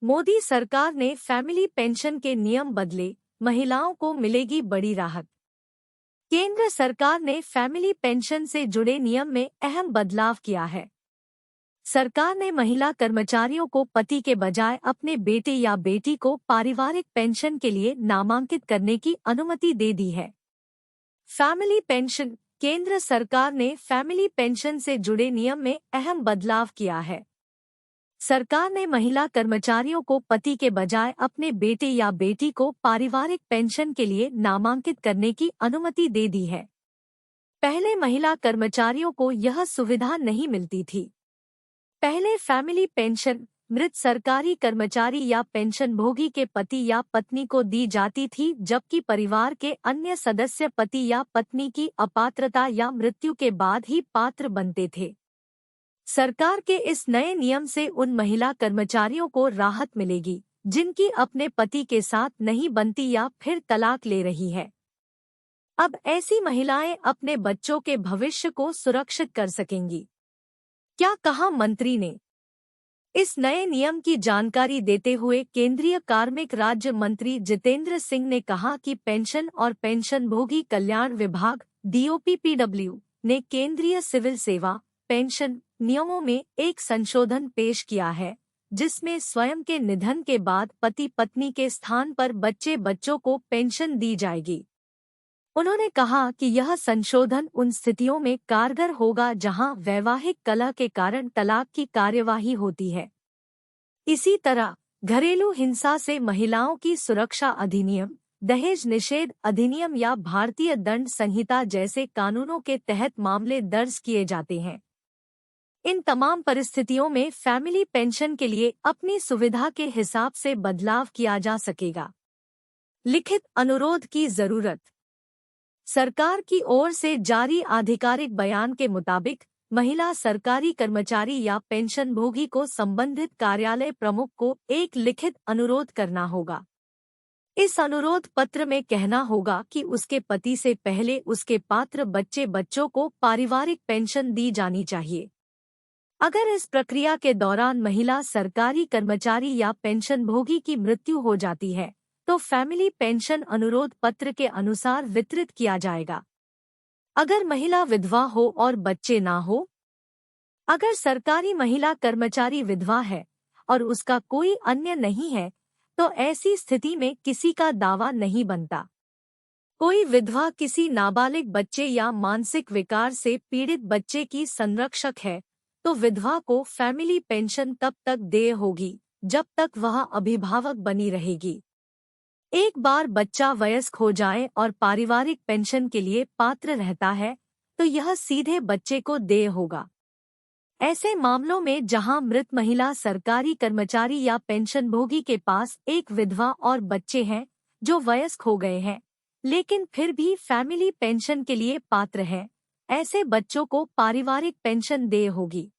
मोदी सरकार ने family pension के नियम बदले, महिलाओं को मिलेगी बड़ी राहत। केंद्र सरकार ने फैमिली पेंशन से जुड़े नियम में अहम बदलाव किया है। सरकार ने महिला कर्मचारियों को पति के बजाय अपने बेटे या बेटी को पारिवारिक पेंशन के लिए नामांकित करने की अनुमति दे दी है। Family pension. केंद्र सरकार ने फैमिली पेंशन से जुड़े नियम में अहम बदलाव किया है। सरकार ने महिला कर्मचारियों को पति के बजाय अपने बेटे या बेटी को पारिवारिक पेंशन के लिए नामांकित करने की अनुमति दे दी है। पहले महिला कर्मचारियों को यह सुविधा नहीं मिलती थी। पहले फैमिली पेंशन मृत सरकारी कर्मचारी या पेंशनभोगी के पति या पत्नी को दी जाती थी, जबकि परिवार के अन्य सदस्य पति या पत्नी की अपात्रता या मृत्यु के बाद ही पात्र बनते थे। सरकार के इस नए नियम से उन महिला कर्मचारियों को राहत मिलेगी जिनकी अपने पति के साथ नहीं बनती या फिर तलाक ले रही है। अब ऐसी महिलाएं अपने बच्चों के भविष्य को सुरक्षित कर सकेंगी। क्या कहा मंत्री ने? इस नए नियम की जानकारी देते हुए केंद्रीय कार्मिक राज्य मंत्री जितेंद्र सिंह ने कहा कि पेंशन और पेंशनभोगी कल्याण विभाग DOPPW ने केंद्रीय सिविल सेवा पेंशन नियमों में एक संशोधन पेश किया है, जिसमें स्वयं के निधन के बाद पति पत्नी के स्थान पर बच्चों को पेंशन दी जाएगी। उन्होंने कहा कि यह संशोधन उन स्थितियों में कारगर होगा जहां वैवाहिक कलह के कारण तलाक की कार्यवाही होती है। इसी तरह घरेलू हिंसा से महिलाओं की सुरक्षा अधिनियम, दहेज निषेध अधिनियम या भारतीय दंड संहिता जैसे कानूनों के तहत मामले दर्ज किए जाते हैं। इन तमाम परिस्थितियों में फैमिली पेंशन के लिए अपनी सुविधा के हिसाब से बदलाव किया जा सकेगा। लिखित अनुरोध की जरूरत। सरकार की ओर से जारी आधिकारिक बयान के मुताबिक महिला सरकारी कर्मचारी या पेंशनभोगी को संबंधित कार्यालय प्रमुख को एक लिखित अनुरोध करना होगा। इस अनुरोध पत्र में कहना होगा कि उसके पति से पहले उसके पात्र बच्चों को पारिवारिक पेंशन दी जानी चाहिए। अगर इस प्रक्रिया के दौरान महिला सरकारी कर्मचारी या पेंशनभोगी की मृत्यु हो जाती है, तो फैमिली पेंशन अनुरोध पत्र के अनुसार वितरित किया जाएगा। अगर महिला विधवा हो और बच्चे ना हो, अगर सरकारी महिला कर्मचारी विधवा है और उसका कोई अन्य नहीं है, तो ऐसी स्थिति में किसी का दावा नहीं बनता। कोई विधवा किसी नाबालिग बच्चे या मानसिक विकार से पीड़ित बच्चे की संरक्षक है, तो विधवा को फैमिली पेंशन तब तक देय होगी जब तक वह अभिभावक बनी रहेगी। एक बार बच्चा वयस्क हो जाए और पारिवारिक पेंशन के लिए पात्र रहता है, तो यह सीधे बच्चे को देय होगा। ऐसे मामलों में जहां मृत महिला सरकारी कर्मचारी या पेंशनभोगी के पास एक विधवा और बच्चे हैं जो वयस्क हो गए हैं, लेकिन फिर भी फैमिली पेंशन के लिए पात्र हैं, ऐसे बच्चों को पारिवारिक पेंशन देय होगी।